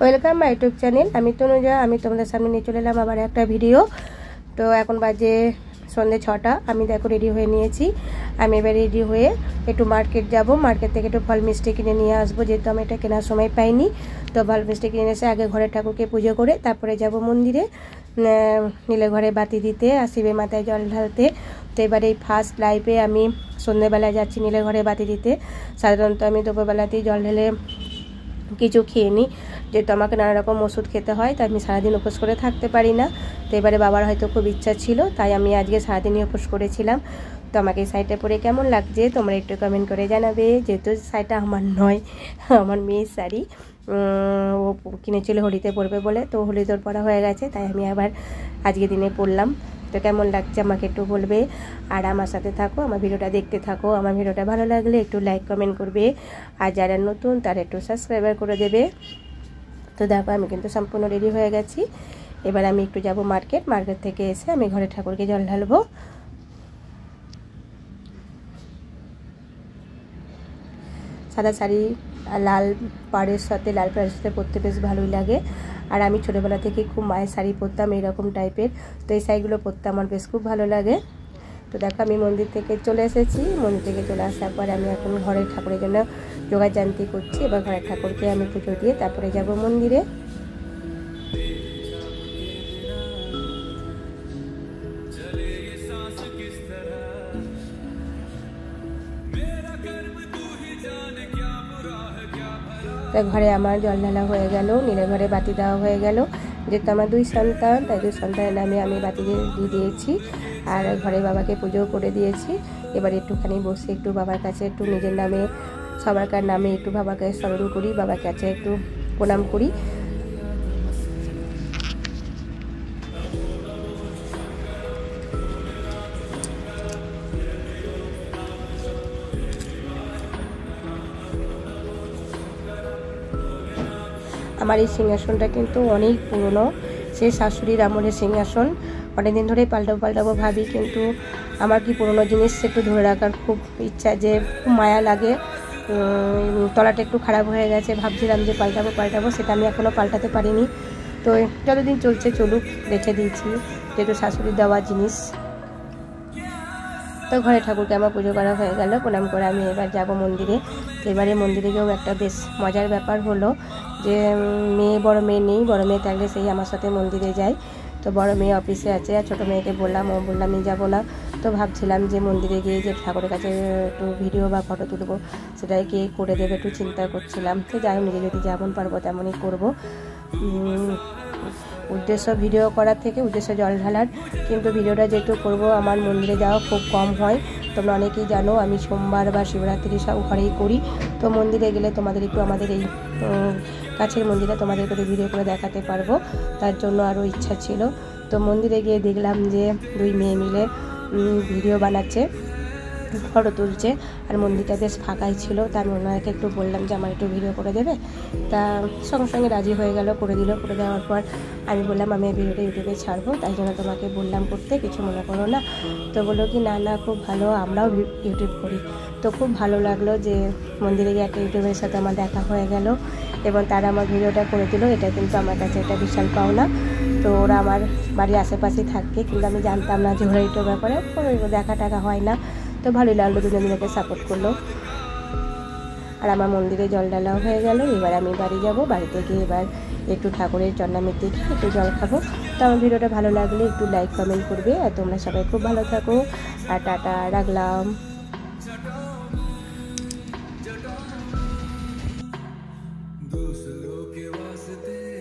Welcome my YouTube channel. আমি তনুজা। আমি তোমাদের সামনে নিয়ে চলে এলাম আবার একটা ভিডিও। তো এখন বাজে সন্ধ্যে 6টা। আমি দেখো রেডি হয়ে নিয়েছি। আমি এবার রেডি হয়ে একটু মার্কেট যাব। মার্কেট থেকে একটু ফল মিষ্টি কিনে নিয়ে আসবো, যেহেতু আমি এটা কেনার সময় পাইনি। তো ফল মিষ্টি কিনে এসে আগে ঘরের ঠাকুরকে পুজো করে তারপরে যাব মন্দিরে নীলে ঘরে বাতি দিতে আর শিবের মাথায় জল ঢালতে। তো এবার এই ফার্স্ট লাইফে আমি সন্ধ্যেবেলায় যাচ্ছি নীলে ঘরে বাতি দিতে। সাধারণত আমি দুপুরবেলাতেই জল ঢেলে কিছু খেয়ে নিই, যেহেতু আমাকে নানা রকম ওষুধ খেতে হয়, তাই আমি সারাদিন উপোস করে থাকতে পারি না। তো এবারে বাবার হয়তো খুব ইচ্ছা ছিল, তাই আমি আজকে সারাদিনই উপোস করেছিলাম। তো আমাকে এই শাড়িটা পরে কেমন লাগছে তোমরা একটু কমেন্ট করে জানাবে। যেহেতু শাড়িটা আমার নয়, আমার মেয়ের শাড়ি, ও কিনেছিল হোলিতে পরবে বলে। তো হোলি তোর পরা হয়ে গেছে, তাই আমি আবার আজকে দিনে পরলাম। তো কেমন লাগছে আমাকে একটু বলবে, আর আমার সাথে থাকো, আমার ভিডিওটা দেখতে থাকো। আমার ভিডিওটা ভালো লাগলে একটু লাইক কমেন্ট করবে, আর যারা নতুন তারা একটু সাবস্ক্রাইবার করে দেবে। তো দেখো আমি কিন্তু সম্পূর্ণ রেডি হয়ে গেছি। এবার আমি একটু যাব মার্কেট থেকে এসে আমি ঘরে ঠাকুরকে জল ঢালবো। সাদা শাড়ি আর লাল পাড়ের সাথে পরতে বেশ ভালোই লাগে। আর আমি ছোটোবেলা থেকে খুব মায়ের শাড়ি পরতাম এইরকম টাইপের, তো এই শাড়িগুলো পরতে আমার বেশ খুব ভালো লাগে। তো দেখো আমি মন্দির থেকে চলে এসেছি। মন্দির থেকে চলে আসার পর আমি এখন ঘরের ঠাকুরের জন্য যোগাযান্তি করছি। এবার ঘরের ঠাকুরকে আমি পুজো দিয়ে তারপরে যাব মন্দিরে। তা ঘরে আমার জল ঢালা হয়ে গেল, নীলে ঘরে বাতি দেওয়া হয়ে গেল। যেহেতু আমার 2 সন্তান, তাই 2 সন্তানের নামে আমি বাতি দিয়ে দিয়েছি, আর ঘরে বাবাকে পুজো করে দিয়েছি। এবার একটুখানি বসে একটু বাবার কাছে একটু নিজের নামে সবারকার নামে একটু বাবাকে স্মরণ করি, বাবার কাছে একটু প্রণাম করি। আমার এই সিংহাসনটা কিন্তু অনেক পুরনো, সেই শাশুড়ির আমলের সিংহাসন। অনেকদিন ধরেই পাল্টাবো ভাবি, কিন্তু আমার কি পুরনো জিনিস একটু ধরে রাখার খুব ইচ্ছা, যে খুব মায়া লাগে। তলাটা একটু খারাপ হয়ে গেছে, ভাবছিলাম যে পাল্টাবো, সেটা আমি এখনও পাল্টাতে পারিনি। তো যতদিন চলছে চলুক, রেখে দিয়েছি, যেহেতু শাশুড়ির দেওয়া জিনিস। তো ঘরে ঠাকুরকে আমার পুজো করা হয়ে গেল, প্রণাম করে আমি এবার যাব মন্দিরে। তো এবারে মন্দিরে গিয়েও একটা বেশ মজার ব্যাপার হলো যে বড় মেয়ে নেই। বড় মেয়ে থাকলে সেই আমার সাথে মন্দিরে যায়। তো বড় মেয়ে অফিসে আছে, আর ছোটো মেয়েকে বললাম, ও বললাম আমি যাবো না। তো ভাবছিলাম যে মন্দিরে গিয়ে যে ঠাকুরের কাছে একটু ভিডিও বা ফটো তুলবো, সেটাই কে করে দেবে একটু চিন্তা করছিলাম। তো যাই হোক, নিজে যদি যেমন পারবো তেমনই করবো। উদ্দেশ্য ভিডিও করার থেকে উদ্দেশ্য জল ঢালার। কিন্তু ভিডিওটা যেহেতু করবো, আমার মন্দিরে যাওয়া খুব কম হয়। তোমরা অনেকেই জানো আমি সোমবার বা শিবরাত্রি সব ঘরেই করি। তো মন্দিরে গেলে তোমাদের একটু আমাদের এই কাছের মন্দিরে তোমাদের করে ভিডিও করে দেখাতে পারবো, তার জন্য আরও ইচ্ছা ছিল। তো মন্দিরে গিয়ে দেখলাম যে 2 মেয়ে মিলে ভিডিও বানাচ্ছে, ফটো তুলছে, আর মন্দিরটা বেশ ফাঁকাই ছিল। তা আমি ওনাকে একটু বললাম যে আমার একটু ভিডিও করে দেবে। তা সঙ্গে রাজি হয়ে গেল, করে দিল। করে দেওয়ার পর আমি বললাম আমি ভিডিওটা ইউটিউবে ছাড়বো, তাই জন্য তোমাকে বললাম করতে, কিছু মনে করো না। তো বললো কি না খুব ভালো, আমরাও ইউটিউব করি। তো খুব ভালো লাগলো যে মন্দিরে গিয়ে একটা ইউটিউবের সাথে আমার দেখা হয়ে গেল, এবং তারা আমার ভিডিওটা করে দিল। এটা কিন্তু আমার কাছে একটা বিশাল পাওনা। তো ওরা আমার বাড়ির আশেপাশেই থাকে, কিন্তু আমি জানতাম না যে ওরা ইউটিউবের ব্যাপারে দেখা টাকা হয় না। তো ভালোই লাগলো, দুজনকে সাপোর্ট করলো। আর আমার মন্দিরে জল ঢালাও হয়ে গেল। এবার আমি বাড়ি যাব। বাড়িতে গিয়ে এবার একটু ঠাকুরের চরণামৃতি খেয়ে একটু জল খাবো। তো আমার ভিডিওটা ভালো লাগলে একটু লাইক কমেন্ট করবে, আর তোমরা সবাই খুব ভালো থাকো। আর টাটা, রাখলাম। दूसरों के वास्ते